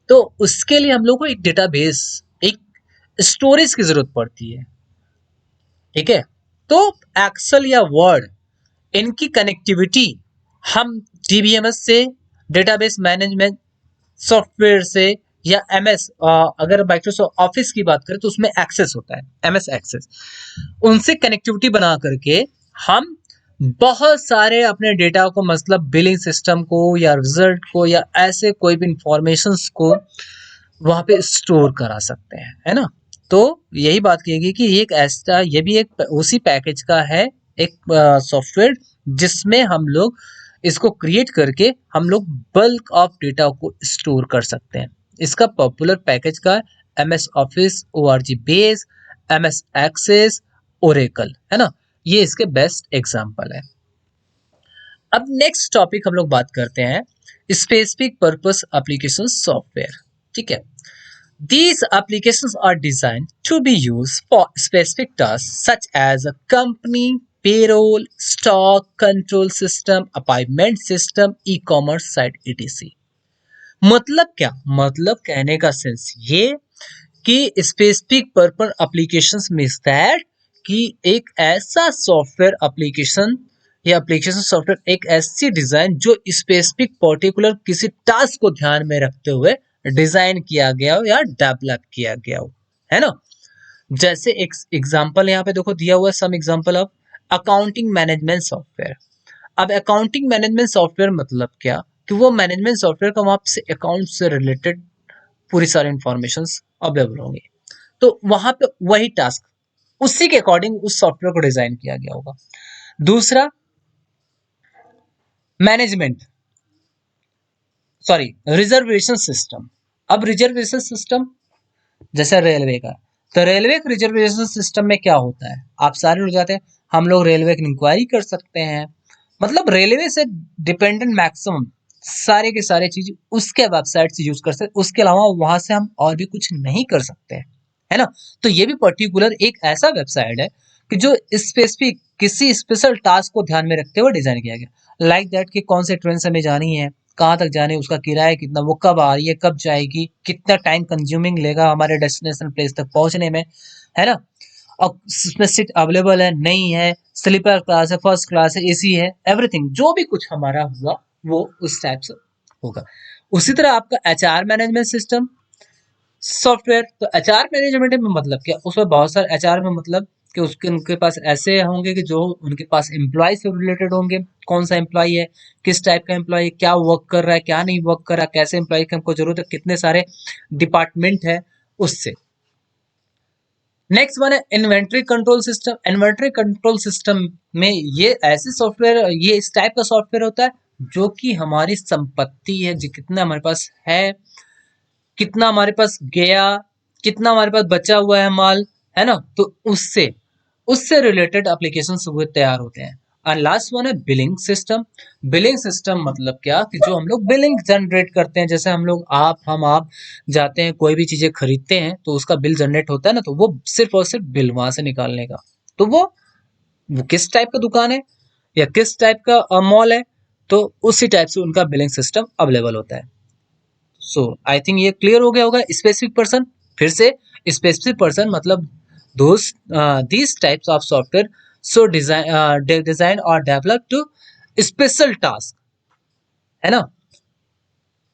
तो उसके लिए हम लोग को एक डेटाबेस, एक स्टोरेज की जरूरत पड़ती है। ठीक है, तो एक्सेल या वर्ड, इनकी कनेक्टिविटी हम डीबीएमएस से, डेटाबेस मैनेजमेंट सॉफ्टवेयर से, या एमएस, अगर माइक्रोसॉफ्ट ऑफिस की बात करें तो उसमें एक्सेस होता है, एमएस एक्सेस, उनसे कनेक्टिविटी बना करके हम बहुत सारे अपने डेटा को, मतलब बिलिंग सिस्टम को या रिजल्ट को या ऐसे कोई भी इंफॉर्मेशंस को वहां पे स्टोर करा सकते हैं, है ना। तो यही बात कहेगी कि एक ऐसा, ये भी एक उसी पैकेज का है एक सॉफ्टवेयर जिसमें हम लोग इसको क्रिएट करके हम लोग बल्क ऑफ डेटा को स्टोर कर सकते हैं। इसका पॉपुलर पैकेज का M S Office, O R G base, M S Access, Oracle, है ना, ये इसके बेस्ट एग्जाम्पल है। अब नेक्स्ट टॉपिक हम लोग बात करते हैं स्पेसिफिक पर्पस एप्लीकेशन सॉफ्टवेयर। ठीक है, these applications are designed to be used for specific tasks such as a company, payroll, stock control system, appointment system, e-commerce site, etc। मतलब क्या, मतलब कहने का सेंस ये कि specific purpose applications means that कि एक ऐसा सॉफ्टवेयर एप्लीकेशन या एप्लीकेशन सॉफ्टवेयर, एक ऐसी डिजाइन जो स्पेसिफिक पर्टिकुलर किसी टास्क को ध्यान में रखते हुए डिजाइन किया गया हो या डेवलप किया गया हो, है ना। जैसे एक एग्जांपल यहाँ पे देखो दिया हुआ है, some example of accounting management software. अब अकाउंटिंग मैनेजमेंट सॉफ्टवेयर मतलब क्या, कि वो मैनेजमेंट सॉफ्टवेयर का वहां से अकाउंट से रिलेटेड पूरी सारी इंफॉर्मेशन अवेलेबल होंगी, तो वहां पे वही टास्क उसी के अकॉर्डिंग उस सॉफ्टवेयर को डिजाइन किया गया होगा। दूसरा मैनेजमेंट, सॉरी, रिजर्वेशन सिस्टम। अब रिजर्वेशन सिस्टम जैसे रेलवे का, तो रेलवे के रिजर्वेशन सिस्टम में क्या होता है, आप सारे लोग जाते हैं, हम लोग रेलवे की इंक्वायरी कर सकते हैं, मतलब रेलवे से डिपेंडेंट मैक्सिमम सारे के सारे चीज उसके वेबसाइट से यूज कर सकते, उसके अलावा वहां से हम और भी कुछ नहीं कर सकते हैं, है ना। तो ये भी पर्टिकुलर एक ऐसा वेबसाइट है कि जो स्पेसिफिक किसी स्पेशल टास्क को ध्यान में रखते हुए डिजाइन किया गया, लाइक दैट कि कौन से ट्रेन से हमें जानी है, कहाँ तक जाने, उसका किराया कितना, वो कब आ रही है, कब जाएगी, कितना टाइम कंज्यूमिंग लेगा हमारे डेस्टिनेशन प्लेस तक पहुंचने में, है ना। और उसमें सीट अवेलेबल है नहीं है, स्लीपर क्लास है, फर्स्ट क्लास है, एसी है, एवरीथिंग जो भी कुछ हमारा हुआ वो उस टाइप से होगा। उसी तरह आपका एचआर मैनेजमेंट सिस्टम सॉफ्टवेयर, तो एचआर मैनेजमेंट में मतलब क्या, उसमें बहुत सारे एचआर में मतलब कि उसके उनके पास ऐसे होंगे कि जो उनके पास एम्प्लॉय से रिलेटेड होंगे, कौन सा एम्प्लॉय है, किस टाइप का एम्प्लॉय, क्या वर्क कर रहा है, क्या नहीं वर्क कर रहा है, कैसे एम्प्लॉय की हमको जरूरत है, कितने सारे डिपार्टमेंट है उससे। नेक्स्ट वन है inventory control system. Inventory control system में ये ऐसे सॉफ्टवेयर, ये इस टाइप का सॉफ्टवेयर होता है जो कि हमारी संपत्ति है, जो कितना हमारे पास है, कितना हमारे पास गया, कितना हमारे पास बचा हुआ है माल, है ना, तो उससे उससे रिलेटेड एप्लीकेशन हुए तैयार होते हैं। और लास्ट वन है बिलिंग सिस्टम। बिलिंग सिस्टम मतलब क्या कि जो हम लोग बिलिंग जनरेट करते हैं, जैसे हम लोग आप जाते हैं कोई भी चीजें खरीदते हैं तो उसका बिल जनरेट होता है ना, तो वो सिर्फ और सिर्फ बिल वहां से निकालने का, तो वो किस टाइप का दुकान है या किस टाइप का मॉल है, तो उसी टाइप से उनका बिलिंग सिस्टम अवेलेबल होता है। सो आई थिंक ये क्लियर हो गया होगा। स्पेसिफिक पर्सन, फिर से स्पेसिफिक पर्सन मतलब those these types of software so design और डेवलप टू स्पेशल टास्क, है ना,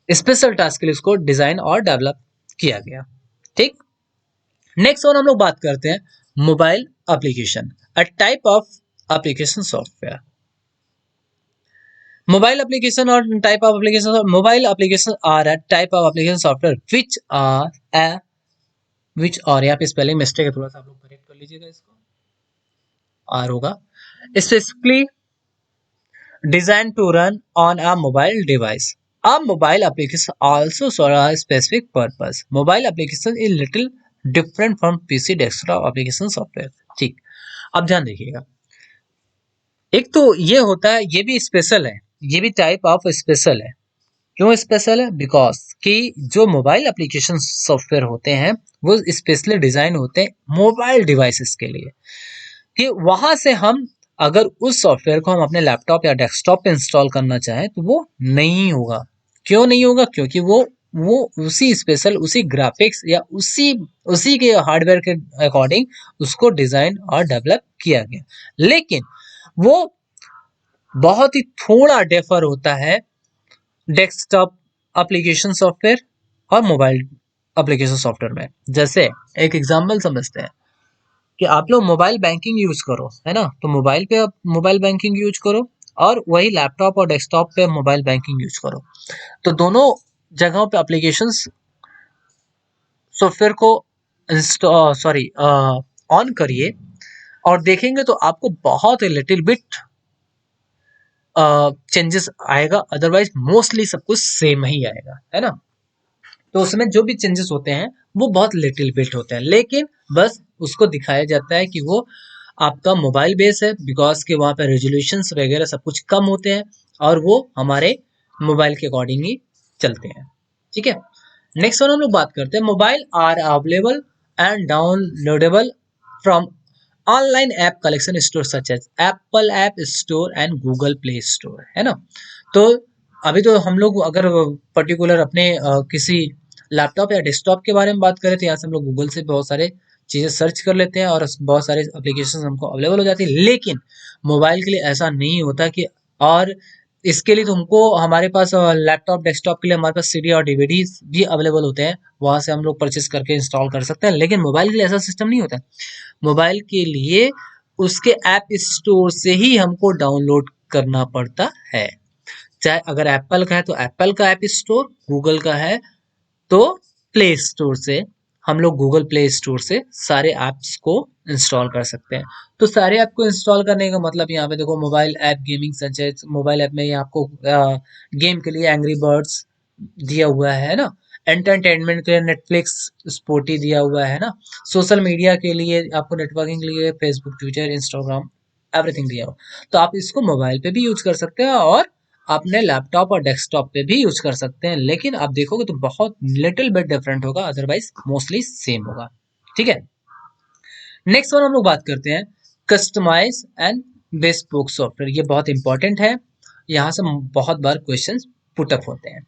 स्पेशल टास्क के लिए उसको डिजाइन और डेवलप किया गया। ठीक, नेक्स्ट और हम लोग बात करते हैं mobile application, a type of application software. Mobile application और type of application, mobile application are a type of application software which और यहाँ पे स्पेलिंग मिस्टेक है, थोड़ा सा आप लोग करेक्ट कर लीजिएगा, इसको आर होगा, specifically design to run on a mobile device. A mobile application also serve a specific purpose. Mobile application is little different from PC desktop application software. ठीक, अब ध्यान देखिएगा, एक तो ये होता है, ये भी स्पेशल है, ये भी टाइप ऑफ स्पेशल है। क्यों स्पेशल है? बिकॉज कि जो मोबाइल एप्लीकेशन सॉफ्टवेयर होते हैं वो स्पेशली डिजाइन होते हैं मोबाइल डिवाइसेस के लिए, कि वहां से हम अगर उस सॉफ्टवेयर को हम अपने लैपटॉप या डेस्कटॉप पे इंस्टॉल करना चाहें तो वो नहीं होगा। क्यों नहीं होगा? क्योंकि वो उसी स्पेशल, उसी ग्राफिक्स या उसी उसी के हार्डवेयर के अकॉर्डिंग उसको डिजाइन और डेवलप किया गया। लेकिन वो बहुत ही थोड़ा डिफर होता है डेस्कटॉप एप्लीकेशन सॉफ्टवेयर और मोबाइल एप्लीकेशन सॉफ्टवेयर में। जैसे एक एग्जांपल समझते हैं कि आप लोग मोबाइल बैंकिंग यूज करो, है ना, तो मोबाइल पे आप मोबाइल बैंकिंग यूज करो और वही लैपटॉप और डेस्कटॉप पे मोबाइल बैंकिंग यूज करो, तो दोनों जगहों पे एप्लीकेशंस सॉफ्टवेयर को इंस्टॉल सॉरी ऑन करिए और देखेंगे तो आपको बहुत ही लिटिल बिट चेंजेस आएगा, अदरवाइज मोस्टली सब कुछ सेम ही आएगा, है ना। तो उसमें जो भी चेंजेस होते हैं वो बहुत लिटिल बिट होते हैं, लेकिन बस उसको दिखाया जाता है कि वो आपका मोबाइल बेस है, बिकॉज के वहाँ पे रेजोल्यूशंस वगैरह सब कुछ कम होते हैं और वो हमारे मोबाइल के अकॉर्डिंग ही चलते हैं। ठीक है, नेक्स्ट वन हम लोग बात करते हैं mobile are available and downloadable from online app collection store such as Apple app store and Google Play store, है ना। तो अभी तो हम लोग अगर पर्टिकुलर अपने किसी लैपटॉप या डेस्कटॉप के बारे में बात करें तो यहाँ से हम लोग गूगल से बहुत सारे चीज़ें सर्च कर लेते हैं और बहुत सारे एप्लीकेशन हमको अवेलेबल हो जाती है। लेकिन मोबाइल के लिए ऐसा नहीं होता कि, और इसके लिए तुमको हमारे पास लैपटॉप डेस्कटॉप के लिए हमारे पास सीडी और डीवीडी भी अवेलेबल होते हैं, वहां से हम लोग परचेस करके इंस्टॉल कर सकते हैं। लेकिन मोबाइल के लिए ऐसा सिस्टम नहीं होता। मोबाइल के लिए उसके ऐप स्टोर से ही हमको डाउनलोड करना पड़ता है। चाहे अगर एप्पल का है तो एप्पल का ऐप स्टोर, गूगल का है तो प्ले स्टोर से हम लोग गूगल प्ले स्टोर से सारे ऐप्स को इंस्टॉल कर सकते हैं। तो सारे ऐप को इंस्टॉल करने का मतलब यहाँ पे देखो मोबाइल ऐप गेमिंग सच, मोबाइल ऐप में ये आपको गेम के लिए एंग्री बर्ड्स दिया हुआ है ना, एंटरटेनमेंट के लिए नेटफ्लिक्स, स्पोटी दिया हुआ है ना। सोशल मीडिया के लिए आपको नेटवर्किंग के लिए फेसबुक, ट्विटर, इंस्टाग्राम, एवरीथिंग दिया हुआ। तो आप इसको मोबाइल पे भी यूज कर सकते हैं और अपने लैपटॉप और डेस्कटॉप पे भी यूज कर सकते हैं, लेकिन आप देखोगे तो बहुत लिटिल बिट डिफरेंट होगा, अदरवाइज मोस्टली सेम होगा। ठीक है। नेक्स्ट वन हम लोग बात करते हैं कस्टमाइज एंड बेस्पोक सॉफ्टवेयर। ये बहुत इंपॉर्टेंट है, यहाँ से बहुत बार क्वेश्चन पुटअप होते हैं।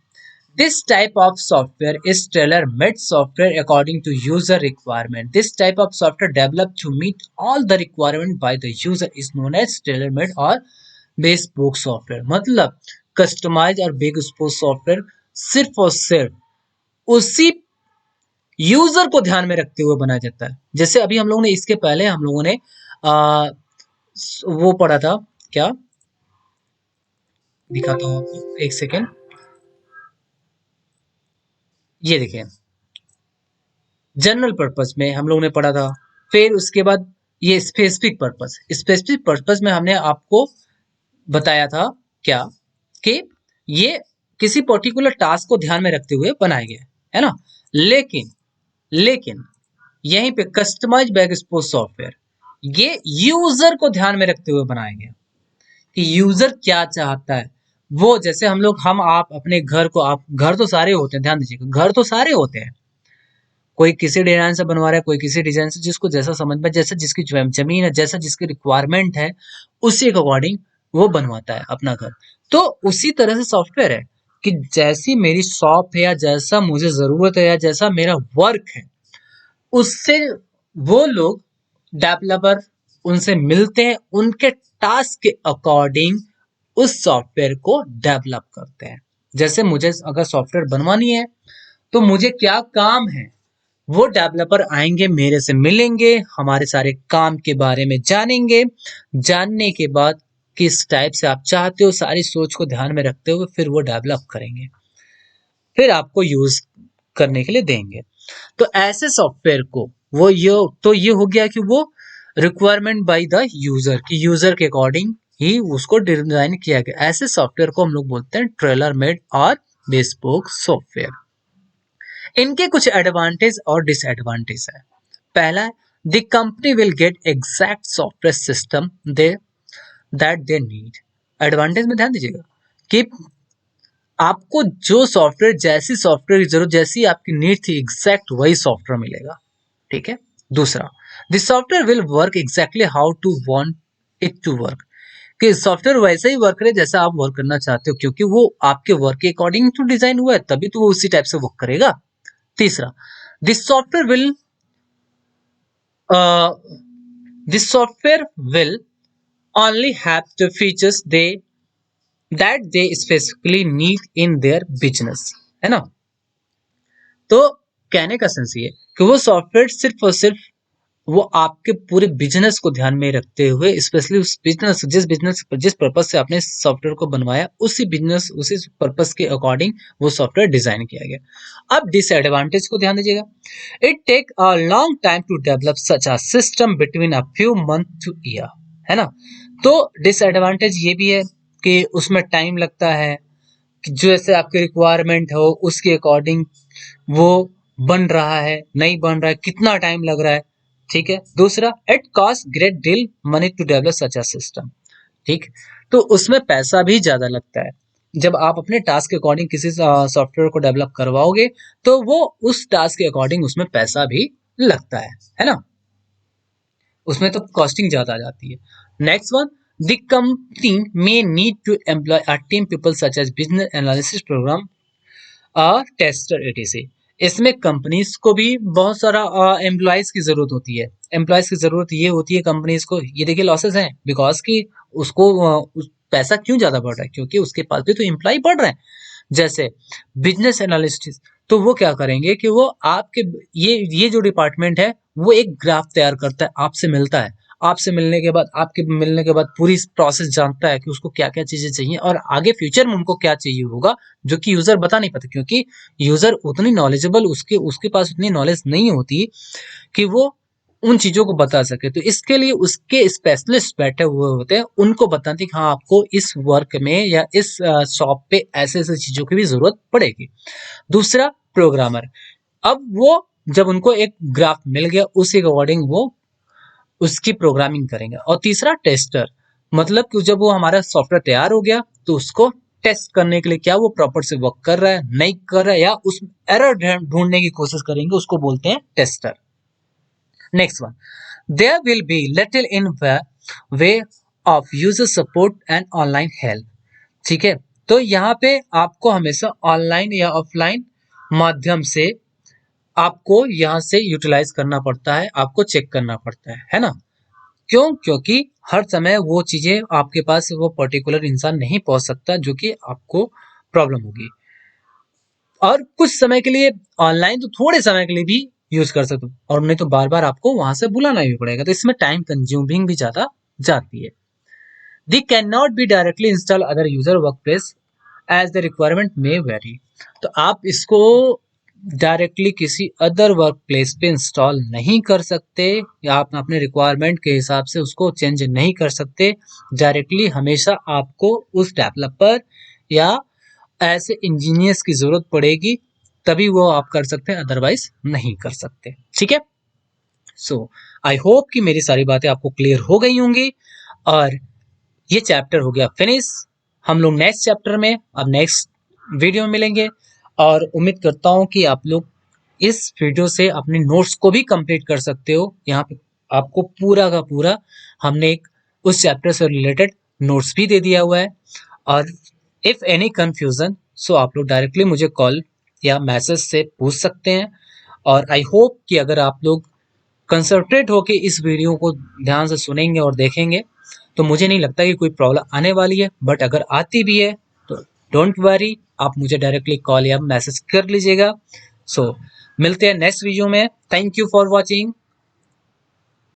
This type of software is tailor-made software according to user requirement. This type of software developed to meet all the requirement by the user is known as tailor-made or bespoke software. मतलब कस्टमाइज और bespoke सॉफ्टवेयर सिर्फ और सिर्फ उसी यूजर को ध्यान में रखते हुए बनाया जाता है। जैसे अभी हम लोगों ने इसके पहले हम लोगों ने वो पढ़ा था, क्या दिखाता हूँ आपको, एक सेकेंड। ये देखिए, जनरल पर्पस में हम लोगों ने पढ़ा था। फिर उसके बाद ये स्पेसिफिक पर्पस में हमने आपको बताया था क्या, कि ये किसी पर्टिकुलर टास्क को ध्यान में रखते हुए बनाए गए, है ना। लेकिन लेकिन यहीं पे कस्टमाइज बैकस्पोज सॉफ्टवेयर ये यूजर को ध्यान में रखते हुए बनाए गए कि यूजर क्या चाहता है। वो जैसे हम आप अपने घर को, आप घर तो सारे होते हैं, ध्यान दीजिएगा, घर तो सारे होते हैं। कोई किसी डिजाइन से बनवा रहा है, कोई किसी डिजाइन से, जिसको जैसा समझ में, जैसा जिसकी जमीन है, जैसा जिसकी रिक्वायरमेंट है, उसी के अकॉर्डिंग वो बनवाता है अपना घर। तो उसी तरह से सॉफ्टवेयर है कि जैसी मेरी शॉप है या जैसा मुझे जरूरत है या जैसा मेरा वर्क है, उससे वो लोग डेवलपर उनसे मिलते हैं, उनके टास्क के अकॉर्डिंग उस सॉफ्टवेयर को डेवलप करते हैं। जैसे मुझे अगर सॉफ्टवेयर बनवानी है तो मुझे क्या काम है, वो डेवलपर आएंगे, मेरे से मिलेंगे, हमारे सारे काम के बारे में जानेंगे। जानने के बाद किस टाइप से आप चाहते हो, सारी सोच को ध्यान में रखते हुए फिर वो डेवलप करेंगे, फिर आपको यूज करने के लिए देंगे। तो ऐसे सॉफ्टवेयर को ये हो गया कि वो रिक्वायरमेंट बाय द यूजर, की यूजर के अकॉर्डिंग ही उसको डिजाइन किया गया। ऐसे सॉफ्टवेयर को हम लोग बोलते हैं ट्रेलर मेड और बेस्पोक सॉफ्टवेयर। इनके कुछ एडवांटेज और डिसएडवांटेज है। पहला, the company will get exact software system they that they need. Advantage में ध्यान दीजिएगा कि आपको जो सॉफ्टवेयर, जैसी सॉफ्टवेयर की जरूरत, जैसी आपकी नीड थी, एग्जैक्ट वही सॉफ्टवेयर मिलेगा। ठीक है। दूसरा, the software will work exactly how to want it to work, कि सॉफ्टवेयर वैसे ही वर्क करे जैसा आप वर्क करना चाहते हो, क्योंकि वो आपके वर्क के अकॉर्डिंग तो डिजाइन हुआ है, तभी तो वो उसी टाइप से वर्क करेगा। तीसरा, this software will this software will only have the features that they specifically need in their business, है ना। तो कहने का सेंस ये कि वो सॉफ्टवेयर सिर्फ और सिर्फ वो आपके पूरे बिजनेस को ध्यान में रखते हुए, स्पेशली उस बिजनेस, जिस पर्पस से आपने सॉफ्टवेयर को बनवाया, उसी बिजनेस, उसी पर्पस के अकॉर्डिंग वो सॉफ्टवेयर डिजाइन किया गया। अब डिसएडवांटेज को ध्यान दीजिएगा। It take a long time to develop such a system between a few month to year, है ना। तो डिसएडवांटेज ये भी है कि उसमें टाइम लगता है, कि जैसे आपकी रिक्वायरमेंट हो उसके अकॉर्डिंग वो बन रहा है, नहीं बन रहा है, कितना टाइम लग रहा है। ठीक है। दूसरा, it cost great deal money to develop such a system. ठीक, तो उसमें पैसा भी ज्यादा लगता है। जब आप अपने टास्क के अकॉर्डिंग किसी सॉफ्टवेयर को डेवलप करवाओगे तो वो उस टास्क के अकॉर्डिंग उसमें पैसा भी लगता है ना। उसमें तो कॉस्टिंग ज्यादा आ जाती है। Next one, the company may need to employ a team people such as business analysis program tester etc. इसमें कंपनीज को भी बहुत सारा एम्प्लॉयज की जरूरत होती है। एम्प्लॉयज की जरूरत ये होती है कंपनीज को, ये देखिए लॉसेस हैं, बिकॉज कि उसको पैसा क्यों ज्यादा बढ़ रहा है, क्योंकि उसके पास भी तो एम्प्लॉय बढ़ रहे हैं। जैसे बिजनेस एनालिस्ट, तो वो क्या करेंगे कि वो आपके ये जो डिपार्टमेंट है वो एक ग्राफ तैयार करता है, आपसे मिलता है, आपसे मिलने के बाद, आपके मिलने के बाद पूरी प्रोसेस जानता है कि उसको क्या क्या चीजें चाहिए और आगे फ्यूचर में उनको क्या चाहिए होगा, जो कि यूजर बता नहीं पाते, क्योंकि यूजर उतनी नॉलेजेबल, उसके उसके पास उतनी नॉलेज नहीं होती कि वो उन चीजों को बता सके। तो इसके लिए उसके स्पेशलिस्ट बैठे हुए होते हैं, उनको बताते हैं कि हाँ आपको इस वर्क में या इस शॉप पे ऐसे ऐसे चीजों की भी जरूरत पड़ेगी। दूसरा, प्रोग्रामर। अब वो जब उनको एक ग्राफ मिल गया उसी के अकॉर्डिंग वो उसकी प्रोग्रामिंग करेंगे। और तीसरा टेस्टर, मतलब कि जब वो हमारा सॉफ्टवेयर तैयार हो गया तो उसको टेस्ट करने के लिए क्या वो प्रॉपर से वर्क कर रहा है नहीं कर रहा है, या उस एरर ढूंढने की कोशिश करेंगे, उसको बोलते हैं tester. Next one, there will be little in way of user support and online help. ठीक है, तो यहाँ पे आपको हमेशा ऑनलाइन या ऑफलाइन माध्यम से आपको यहाँ से यूटिलाइज करना पड़ता है, आपको चेक करना पड़ता है ना। क्यों? क्योंकि हर समय वो चीजें आपके पास वो पर्टिकुलर इंसान नहीं पहुंच सकता जो कि आपको प्रॉब्लम होगी। और कुछ समय के लिए ऑनलाइन तो थोड़े समय के लिए भी यूज कर सकते हो, और नहीं तो बार बार आपको वहां से बुलाना भी पड़ेगा, तो इसमें टाइम कंज्यूमिंग भी ज्यादा जाती है। They cannot be directly install other user workplace as the requirement may vary। तो आप इसको डायरेक्टली किसी अदर वर्क प्लेस पे इंस्टॉल नहीं कर सकते, या आप अपने रिक्वायरमेंट के हिसाब से उसको चेंज नहीं कर सकते। डायरेक्टली हमेशा आपको उस डेवलपर या ऐसे इंजीनियर्स की जरूरत पड़ेगी, तभी वो आप कर सकते हैं, अदरवाइज नहीं कर सकते। ठीक है, सो आई होप कि मेरी सारी बातें आपको क्लियर हो गई होंगी, और ये चैप्टर हो गया फिनिश। हम लोग नेक्स्ट चैप्टर में अब नेक्स्ट वीडियो में मिलेंगे, और उम्मीद करता हूँ कि आप लोग इस वीडियो से अपने नोट्स को भी कंप्लीट कर सकते हो। यहाँ पे आपको पूरा का पूरा हमने एक उस चैप्टर से रिलेटेड नोट्स भी दे दिया हुआ है। और इफ एनी कंफ्यूजन, सो आप लोग डायरेक्टली मुझे कॉल या मैसेज से पूछ सकते हैं। और आई होप कि अगर आप लोग कंसंट्रेट होके इस वीडियो को ध्यान से सुनेंगे और देखेंगे तो मुझे नहीं लगता कि कोई प्रॉब्लम आने वाली है। बट अगर आती भी है तो डोंट वरी, आप मुझे डायरेक्टली कॉल या मैसेज कर लीजिएगा। सो मिलते हैं नेक्स्ट वीडियो में। Thank you for watching.